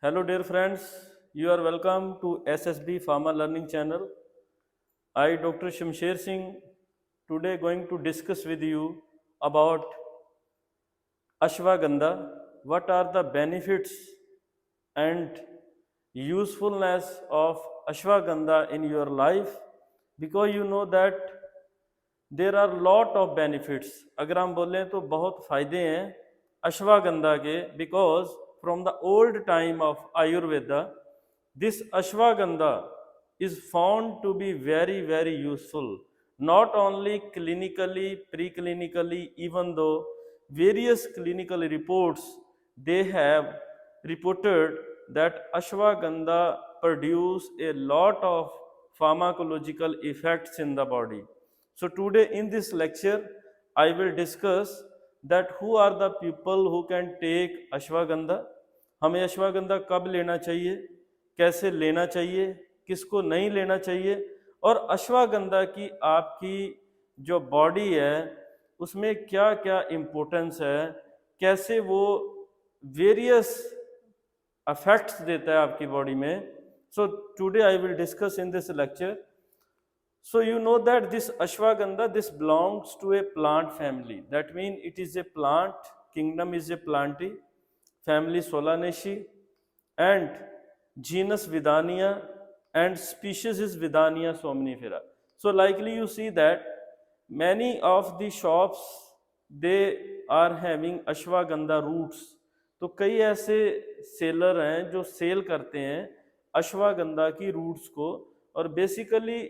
Hello dear friends, you are welcome to SSB Pharma Learning Channel. I Dr. Shamsher Singh today going to discuss with you about Ashwagandha. What are the benefits and usefulness of Ashwagandha in your life? Because you know that there are lot of benefits. अगर हम बोलें तो बहुत फ़ायदे हैं अश्वगंधा के. Because from the old time of Ayurveda this ashwagandha is found to be very useful, not only clinically, preclinically, even though various clinical reports they have reported that ashwagandha produce a lot of pharmacological effects in the body. So today in this lecture I will discuss that who are the people who can take ashwagandha, हमें अश्वगंधा कब लेना चाहिए, कैसे लेना चाहिए, किसको नहीं लेना चाहिए, और अश्वगंधा की आपकी जो बॉडी है उसमें क्या क्या इम्पोर्टेंस है, कैसे वो वेरियस अफेक्ट्स देता है आपकी बॉडी में. So today I will discuss in this lecture. So you know that this ashwagandha, this belongs to a plant family. That means it is a plant, kingdom is a plantae, family Solanaceae, and genus Vidania, and species is Vidania somnifera. So likely you see that many of the shops they are having ashwagandha roots. तो कई ऐसे seller हैं जो cell करते हैं अश्वगंधा की roots को. और basically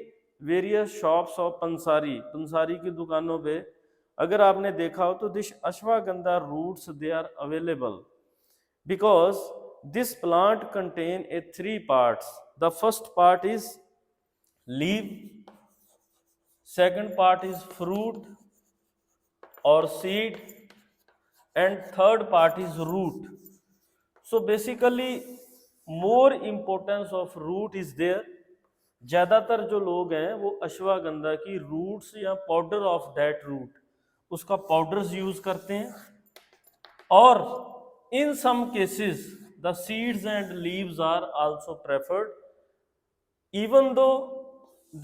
various shops of pansari की दुकानों पे अगर आपने देखा हो तो this ashwagandha roots they are available. Because this plant contain a 3 parts. The first part is leave, second part is fruit और seed, and third part is root. So basically more importance of root is there. ज़्यादातर जो लोग हैं वो अश्वगंधा की roots या powder of that root उसका powders use करते हैं. और in some cases the seeds and leaves are also preferred, even though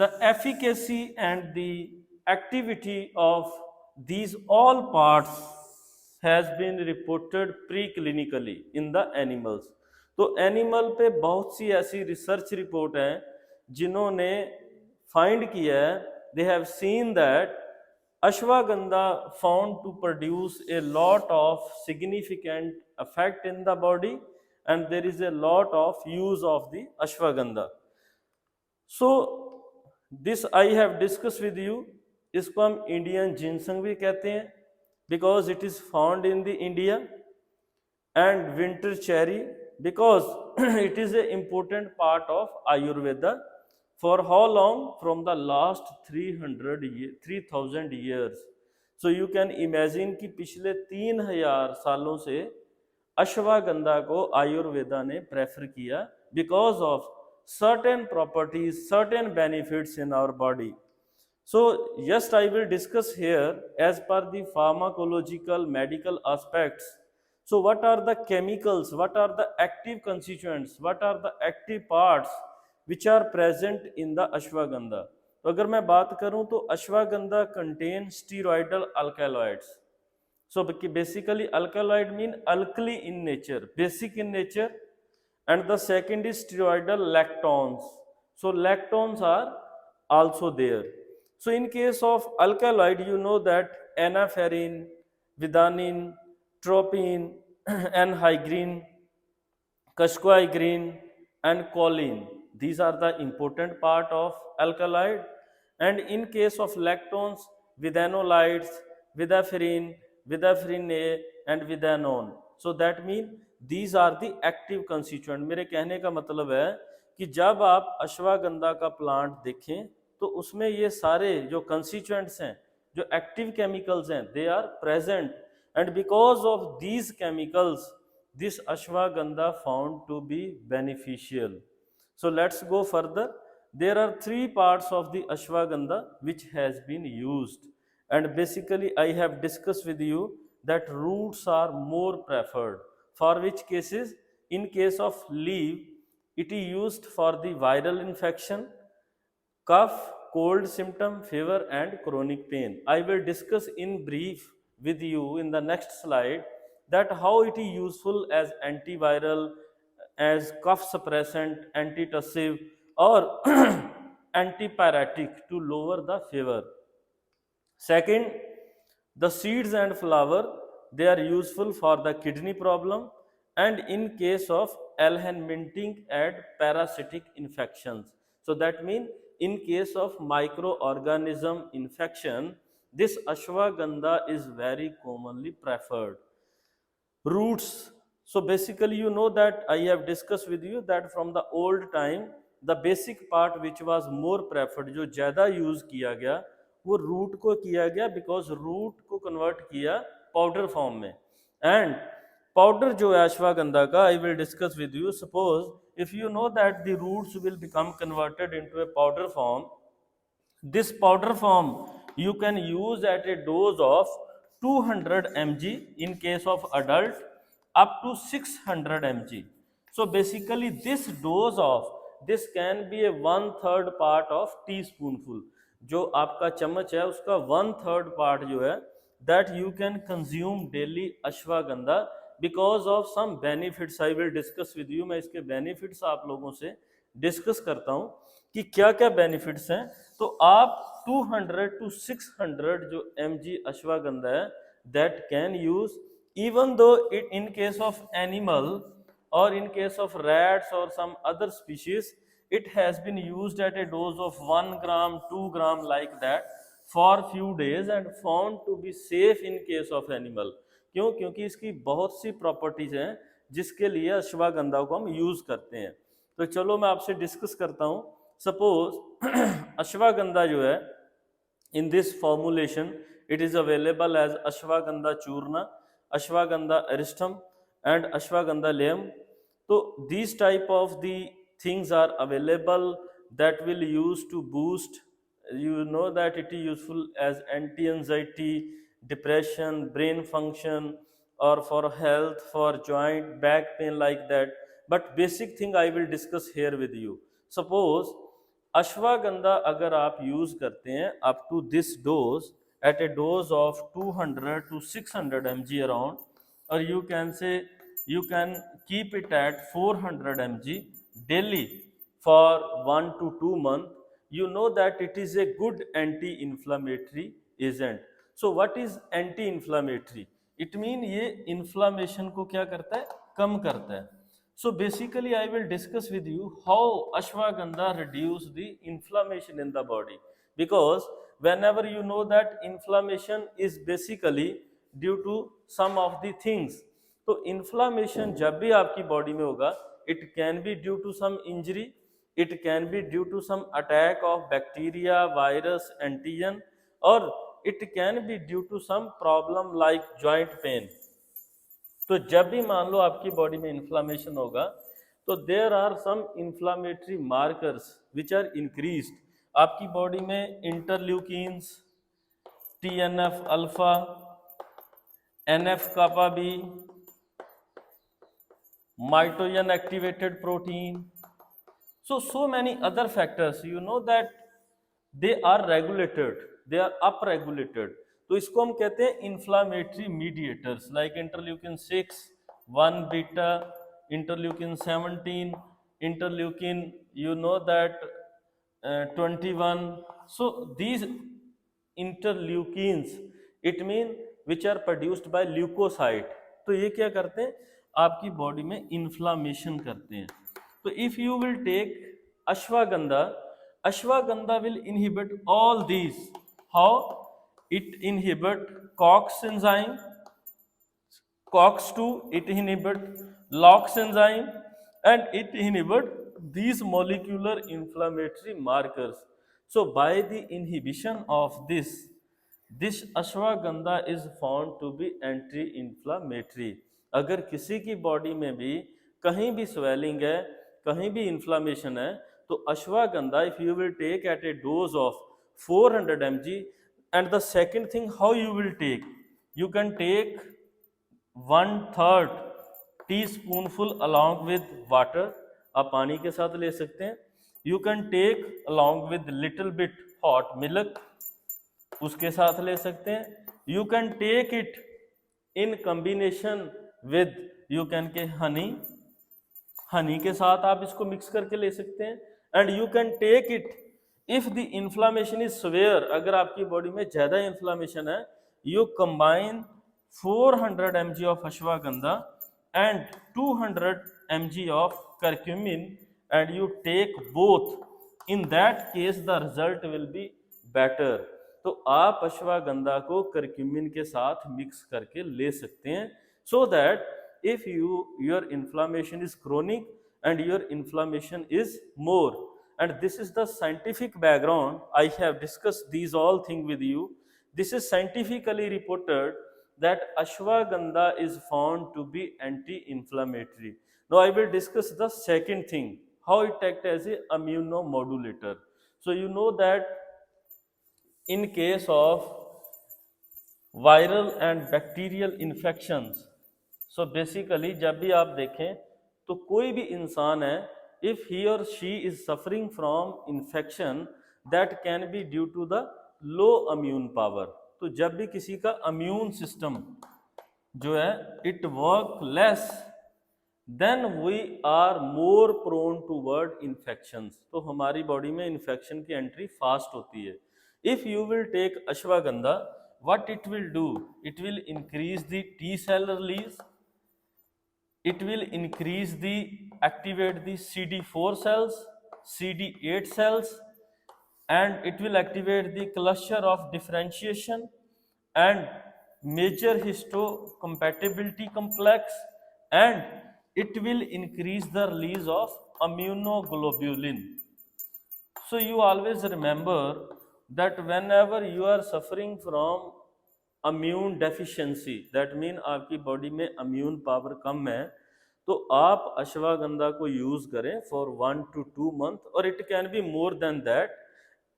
the efficacy and the activity of these all parts has been reported preclinically in the animals. तो animal पे बहुत सी ऐसी research report हैं जिन्होंने find किया है, they have seen that ashwagandha found to produce a lot of significant effect in the body, and there is a lot of use of the ashwagandha. So this I have discussed with you. इसको हम Indian जिनसंग भी कहते हैं because it is found in the India, and winter cherry because it is an important part of Ayurveda. For how long? From the last 3000 years. So you can imagine कि पिछले 3000 सालों से अश्वगंधा को आयुर्वेदा ने प्रेफर किया because of certain properties, certain benefits in our body. So just I will discuss here as per the pharmacological medical aspects. So what are the chemicals, what are the active constituents, what are the active parts which are present in the ashwagandha? तो अगर मैं बात करूं तो ashwagandha contain steroidal alkaloids. So basically alkaloid mean alkali in nature, basic in nature, and the second is steroidal lactones. So lactones are also there. So in case of alkaloid, you know that anaferrin, vidanin, tropin, anhydrine, cascoigrine, and choline. These are the important part of alkaloid. And in case of lactones, vidanolides, vidaferrin, vidaferrin A, and vidanone. So that means these are the active constituent. मेरे कहने का मतलब है कि जब आप अश्वगंधा का plant देखें तो उसमें ये सारे जो कंस्टिट्यूएंट्स हैं, जो एक्टिव केमिकल्स हैं, they are present. And because of these chemicals this ashwagandha found to be beneficial. So let's go further. There are 3 parts of the ashwagandha which has been used, and basically I have discussed with you that roots are more preferred. For which cases? In case of leaf, it is used for the viral infection, cough, cold symptom, fever and chronic pain. I will discuss in brief with you in the next slide that how it is useful as antiviral, as cough suppressant, antitussive or antipyretic to lower the fever. Second, the seeds and flower, they are useful for the kidney problem and in case of helminthing and parasitic infections. So that means in case of microorganism infection, this ashwagandha is very commonly preferred. Roots. So basically you know that I have discussed with you that from the old time the basic part which was more preferred, जो ज़्यादा use किया गया वो root को किया गया, because root को convert किया पाउडर फॉर्म में. एंड पाउडर जो है अश्वगंधा का, I will discuss with you. Suppose if you know that the roots will become converted into a powder form, this powder form you can use at a dose of 200 mg in case of adult, up to 600 mg. So basically this dose of this can be a 1/3 part of teaspoonful. जो आपका चम्मच है उसका 1/3 part जो है that you can consume daily ashwagandha because of some benefits. I will discuss with you. मैं इसके benefits आप लोगों से डिस्कस करता हूँ कि क्या क्या बेनिफिट्स हैं. तो आप 200 to 600 जो mg अश्वगंधा है that can use, even though it in case of animal or in case of rats or some other species, it has been used at a dose of 1 gram 2 gram like that for few days and found to be safe in case of animal. क्यों? क्योंकि इसकी बहुत सी properties हैं जिसके लिए अश्वगंधा को हम use करते हैं. तो चलो मैं आपसे डिस्कस करता हूँ. सपोज अश्वगंधा जो है in this formulation it is available as ashwagandha churna, ashwagandha aristum and ashwagandha lem. So these type of the things are available that will use to boost, you know that it is useful as anti-anxiety, depression, brain function or for health, for joint, back pain like that. But basic thing I will discuss here with you. Suppose ashwagandha अगर आप use करते हैं up to this dose at a dose of 200 to 600 mg around, और you can say you can keep it at 400 mg daily for 1 to 2 months, you know that it is a good anti-inflammatory agent. So what is anti-inflammatory? It mean ये inflammation को क्या करता है? कम करता है. So basically I will discuss with you how ashwagandha reduce the inflammation in the body, because whenever you know that inflammation is basically due to some of the things. तो inflammation जब भी आपकी बॉडी में होगा, it can be due to some injury, it can be due to some attack of bacteria, virus, antigen, or it can be due to some problem like joint pain. तो जब भी मान लो आपकी बॉडी में inflammation होगा तो there are some inflammatory markers which are increased. आपकी body में interleukins, TNF alpha, NF kappa B, mitogen activated protein, so many other factors, you know that they are regulated, they are upregulated. तो इसको हम कहते हैं inflammatory mediators like interleukin 6, 1 beta, interleukin 17, interleukin you know that 21. So these interleukins, it mean which are produced by leukocyte. तो ये क्या करते हैं? आपकी बॉडी में इन्फ्लामेशन करते हैं. तो if you will take ashwagandha, ashwagandha will inhibit all these. How? It inhibit COX enzyme, COX2, it inhibit LOX enzyme, and it inhibit these molecular inflammatory markers. So by the inhibition of this ashwagandha is found to be anti-inflammatory. अगर किसी की body में भी कहीं भी swelling है, कहीं भी inflammation है, तो ashwagandha if you will take at a dose of 400 mg. And the second thing, how you will take? You can take 1/3 teaspoonful along with water, आप पानी के साथ ले सकते हैं. You can take along with little bit hot milk, उसके साथ ले सकते हैं. You can take it in combination with, you can के हनी के साथ आप इसको मिक्स करके ले सकते हैं. And you can take it if the inflammation is severe, अगर आपकी बॉडी में ज़्यादा इन्फ्लामेशन है, you combine 400 mg of ashwagandha and 200 mg of curcumin and you take both. In that case the result will be better. तो आप अश्वगंधा को curcumin के साथ मिक्स करके ले सकते हैं, so that if your inflammation is chronic and your inflammation is more. And this is the scientific background. I have discussed these all things with you. This is scientifically reported that ashwagandha is found to be anti-inflammatory. Now I will discuss the second thing, how it acts as a immunomodulator. So you know that in case of viral and bacterial infections, so basically जब भी आप देखें तो कोई भी इंसान है, if he or she is suffering from infection that can be due to the low immune power, तो जब भी किसी का immune system जो है it work less, then we are more prone toward infections. तो हमारी बॉडी में इन्फेक्शन की एंट्री फास्ट होती है. If you will take ashwagandha, what it will do? It will increase the T cell release. It will increase the activate the CD4 cells, CD8 cells, and it will activate the cluster of differentiation and major histocompatibility complex, and it will increase the release of immunoglobulin. So you always remember that whenever you are suffering from immune deficiency, that mean आपकी body में immune power कम है, तो आप अश्वगंधा को use करें for 1 to 2 months, or it can be more than that.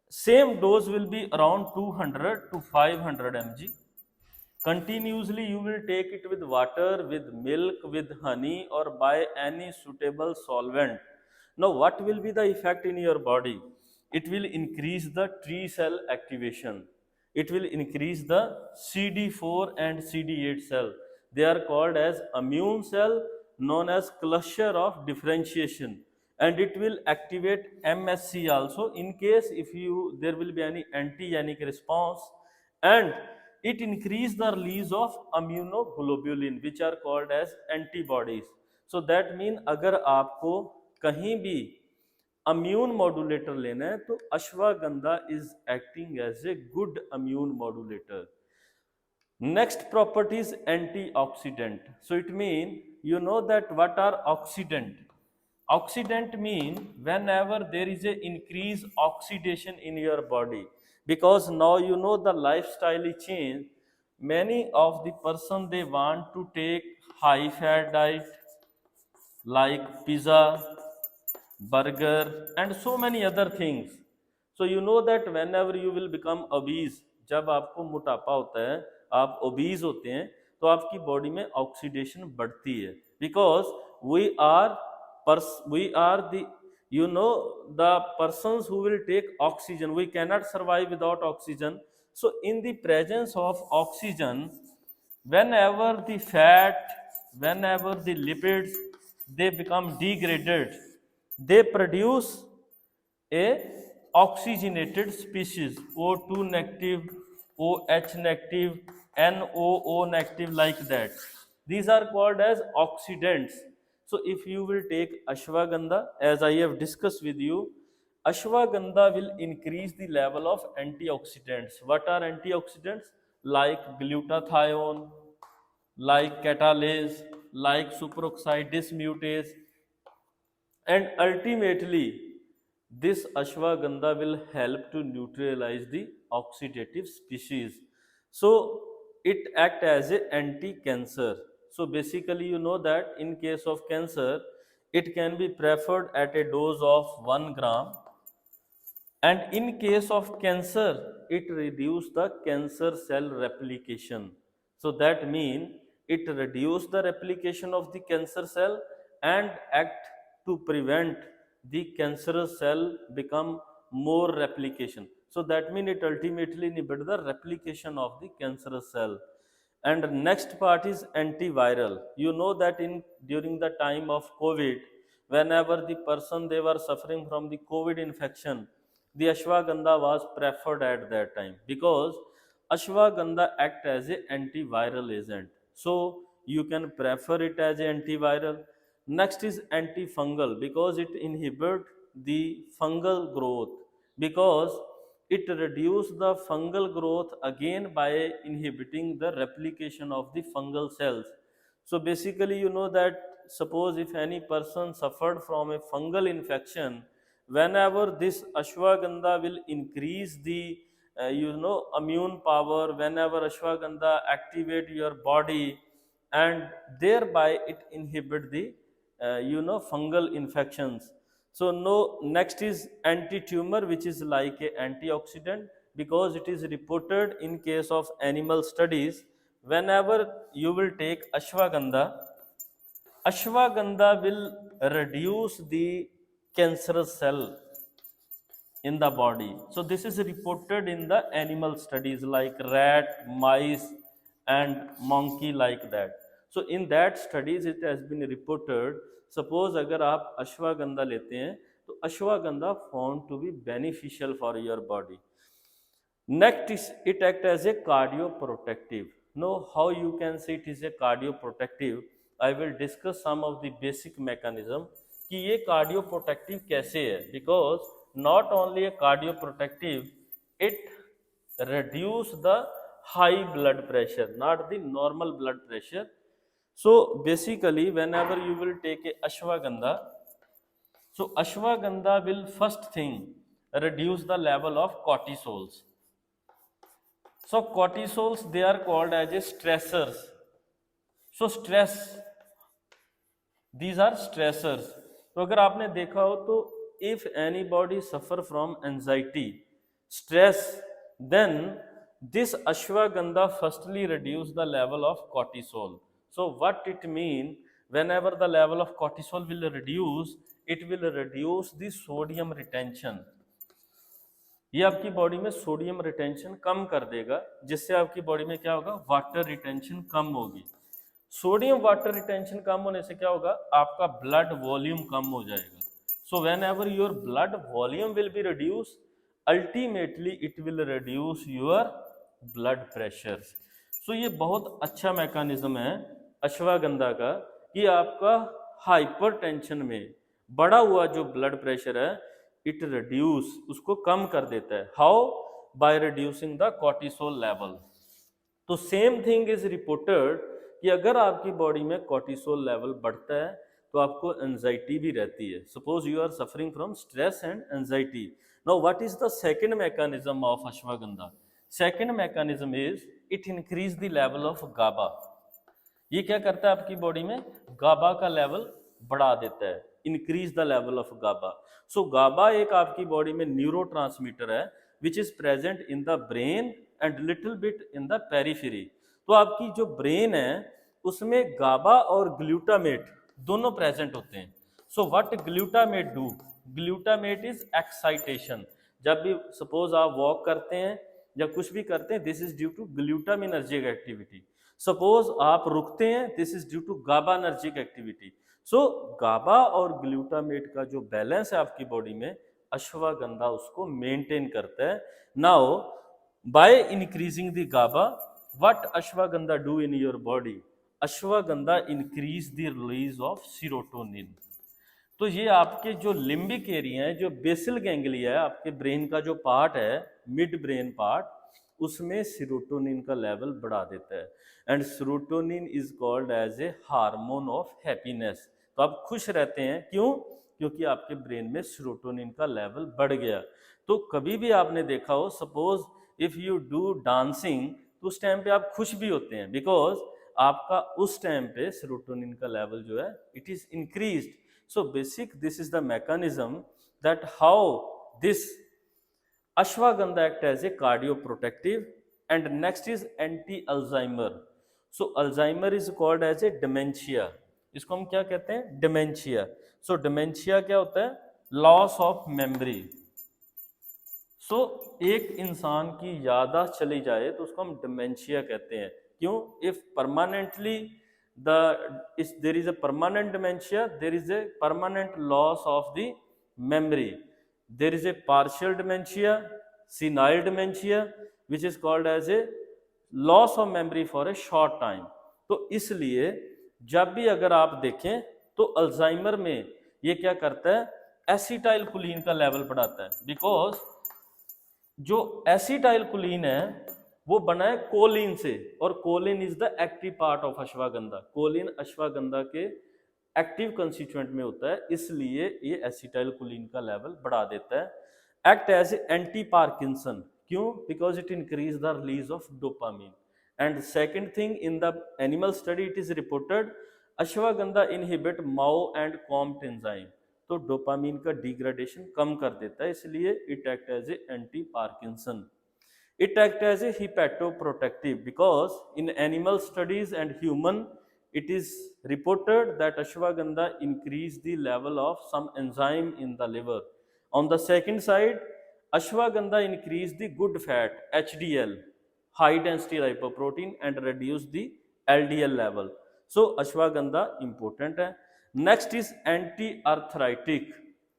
Same dose will be around 200 to 500 mg. Continuously you will take it with water, with milk, with honey, or by any suitable solvent. Now what will be the effect in your body? It will increase the T cell activation. It will increase the CD4 and CD8 cell. They are called as immune cell, known as cluster of differentiation. And it will activate MSC also in case if there will be any antigenic response. And it increase the release of immunoglobulin, which are called as antibodies. So that means अगर आपको कहीं भी immune modulator लेना है तो ashwagandha is acting as a good immune modulator. Next property is antioxidant. So it means, you know that what are oxidant? Oxidant mean whenever there is a increased oxidation in your body, because now you know the lifestyle is changed. Many of the person they want to take high fat diet like pizza, burger and so many other things. So you know that whenever you will become obese, जब आपको मोटापा होता है, आप obese होते हैं, तो आपकी बॉडी में ऑक्सीडेशन बढ़ती है, because we are the, you know, the persons who will take oxygen. We cannot survive without oxygen. So in the presence of oxygen, whenever the fat, whenever the lipids, they become degraded, they produce a oxygenated species, O2 negative, OH negative, NOO negative, like that. These are called as oxidants. So if you will take ashwagandha, as I have discussed with you, ashwagandha will increase the level of antioxidants. What are antioxidants? Like glutathione, like catalase, like superoxide dismutase, and ultimately this ashwagandha will help to neutralize the oxidative species. So it acts as an anti-cancer. So basically you know that in case of cancer, it can be preferred at a dose of 1 gram, and in case of cancer, it reduces the cancer cell replication. So that means it reduce the replication of the cancer cell and act to prevent the cancerous cell become more replication. So that means it ultimately inhibit the replication of the cancerous cell. And next part is antiviral. You know that in during the time of COVID, whenever the person they were suffering from the COVID infection, the ashwagandha was preferred at that time because ashwagandha act as a antiviral agent. So you can prefer it as a antiviral. Next is antifungal because it inhibit the fungal growth, because it reduce the fungal growth again by inhibiting the replication of the fungal cells. So basically you know that suppose if any person suffered from a fungal infection, whenever this ashwagandha will increase the immune power, whenever ashwagandha activate your body, and thereby it inhibit the fungal infections. So no, next is anti-tumor, which is like a antioxidant, because it is reported in case of animal studies, whenever you will take ashwagandha, ashwagandha will reduce the cancerous cell in the body. So this is reported in the animal studies like rat, mice and monkey like that. So in that studies it has been reported, suppose agar aap ashwagandha lete hain to ashwagandha found to be beneficial for your body. Next is it act as a cardioprotective. Know how you can say it is a cardioprotective. I will discuss some of the basic mechanism कि ये cardioprotective कैसे है, because not only a cardioprotective, it reduce the high blood pressure, not the normal blood pressure. So basically whenever you will take a ashwagandha, so ashwagandha will first thing reduce the level of cortisols. So cortisols, they are called as a stressors. So stress, these are stressors. तो अगर आपने देखा हो तो if anybody suffer from anxiety, stress, then this ashwagandha firstly reduce the level of cortisol. So what it mean, whenever the level of cortisol will reduce, it will reduce the sodium retention. ये आपकी body में sodium retention कम कर देगा, जिससे आपकी body में क्या होगा, वाटर रिटेंशन कम होगी. सोडियम वाटर रिटेंशन कम होने से क्या होगा, आपका ब्लड वॉल्यूम कम हो जाएगा. So whenever your blood volume will be reduce, ultimately it will reduce your blood pressure. So ये बहुत अच्छा मैकेनिज्म है अश्वगंधा का कि आपका हाइपरटेंशन में बढ़ा हुआ जो ब्लड प्रेशर है, इट रिड्यूस, उसको कम कर देता है. How? By reducing the cortisol level. तो सेम थिंग इज रिपोर्टेड कि अगर आपकी बॉडी में कॉर्टिसोल लेवल बढ़ता है तो आपको एंजाइटी भी रहती है. Suppose you are suffering from stress and anxiety. Now what is the second mechanism of ashwagandha? Second mechanism is it increase the level of GABA. ये क्या करता है, आपकी बॉडी में गाबा का लेवल बढ़ा देता है, इंक्रीज द लेवल ऑफ गाबा. सो गाबा एक आपकी बॉडी में न्यूरोट्रांसमीटर है which is present in the brain and little bit in the periphery. तो आपकी जो ब्रेन है उसमें गाबा और ग्लूटामेट दोनों प्रेजेंट होते हैं. So what glutamate do? Glutamate is excitation. जब भी सपोज आप वॉक करते हैं या कुछ भी करते हैं, this is due to glutaminergic activity. Suppose आप रुकते हैं, this is due to GABAnergic activity. So GABA और ग्लूटामेट का जो बैलेंस है आपकी बॉडी में, अश्वगंधा उसको मेंटेन करता है. Now by increasing the GABA, what ashwagandha do in your body? Ashwagandha increase the release of serotonin. तो ये आपके जो लिम्बिक एरिया है, जो बेसल गैंग्लिया है, आपके ब्रेन का जो पार्ट है, मिड ब्रेन पार्ट, उसमें सीरोटोनिन का लेवल बढ़ा देता है. And serotonin is called as a hormone of happiness. तो आप खुश रहते हैं, क्यों? क्योंकि आपके ब्रेन में सीरोटोनिन का लेवल बढ़ गया. तो कभी भी आपने देखा हो, suppose if you do dancing, तो उस टाइम पे आप खुश भी होते हैं, बिकॉज आपका उस टाइम पे सीरोटोनिन का लेवल जो है it is increased. So basic this is the mechanism that how this ashwagandha act as a cardioprotective. And next is anti-Alzheimer. So Alzheimer is called as a dementia, इसको हम क्या कहते हैं, dementia. सो dementia क्या होता है, लॉस ऑफ मेमोरी। सो एक इंसान की याददाश्त चली जाए तो उसको हम डिमेंशिया कहते हैं। क्यों, if permanently there is a permanent dementia, there is a permanent loss of the memory. There is a partial dementia, senile dementia, which is called as a loss of memory for a short time. तो इसलिए जब भी अगर आप देखें तो Alzheimer में ये क्या करता है, एसिटाइल कोलिन का लेवल बढ़ाता है, बिकॉज जो एसिटाइल कोलिन है वो बना है कोलिन से, और choline is the active part of ashwagandha. Choline ashwagandha के एक्टिव कंस्टिट्यूएंट में होता है, इसलिए ये एसिटाइल कोलिन का लेवल बढ़ा देता है। एक्ट एज एंटी पार्किंसन, क्यों, because it increase the release of dopamine. And second thing, in the animal study it is reported ashwagandha inhibit MAO and COMT enzyme, तो डोपामीन का डिग्रेडेशन कम कर देता है, इसलिए it act as a anti Parkinson. It acts as a hepatoprotective because in animal studies and human, it is reported that ashwagandha increase the level of some enzyme in the liver. On the second side, ashwagandha increase the good fat HDL, high density lipoprotein, and reduce the LDL level. So ashwagandha important है। Next is anti arthritic,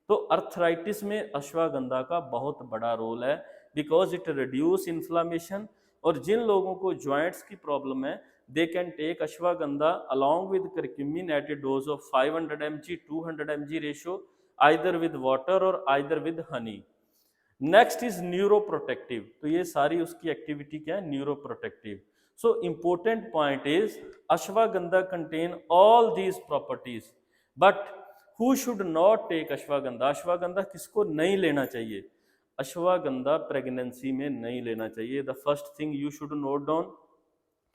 तो arthritis में अश्वगंधा का बहुत बड़ा role है, because it reduce inflammation. और जिन लोगों को ज्वाइंट्स की प्रॉब्लम है they can take ashwagandha along with curcumin at a dose of 500 mg 200 mg ratio, either with water और either with honey. Next is neuroprotective, तो ये सारी उसकी एक्टिविटी क्या है, neuroprotective. So important point is ashwagandha contain all these properties, but who should not take ashwagandha, ashwagandha किसको नहीं लेना चाहिए, अश्वगंधा प्रेगनेंसी में नहीं लेना चाहिए। The first thing you should note down,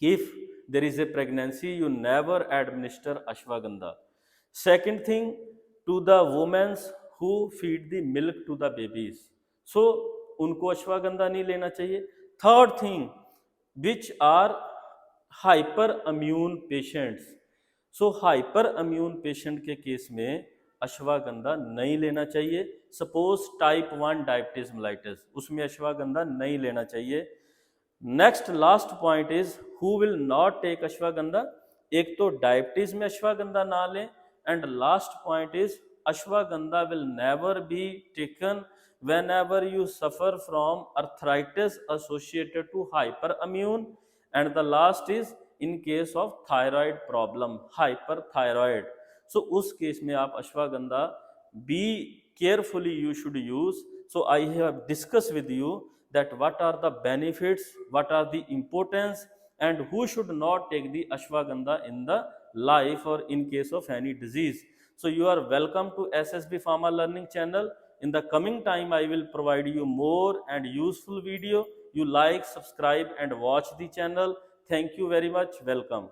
if there is a pregnancy you never administer ashwagandha. Second thing, to the womens who feed the milk to the babies, so उनको अश्वगंधा नहीं लेना चाहिए। Third thing, which are hyper immune patients, so hyper immune patient के case में अश्वगंधा नहीं लेना चाहिए। Suppose type 1 diabetes mellitus, उसमें अश्वगंधा नहीं लेना चाहिए। Next last point is who will not take ashwagandha, एक तो डायबिटीज में अश्वगंधा ना लें, and last point is ashwagandha will never be taken whenever you suffer from arthritis associated to hyperimmune, and the last is in case of thyroid problem, hyperthyroid. So उस case में आप ashwagandha be carefully you should use. So I have discussed with you that what are the benefits, what are the importance, and who should not take the ashwagandha in the life or in case of any disease. So you are welcome to SSB Pharma Learning channel. In the coming time I will provide you more and useful video. You like, subscribe and watch the channel. Thank you very much. Welcome.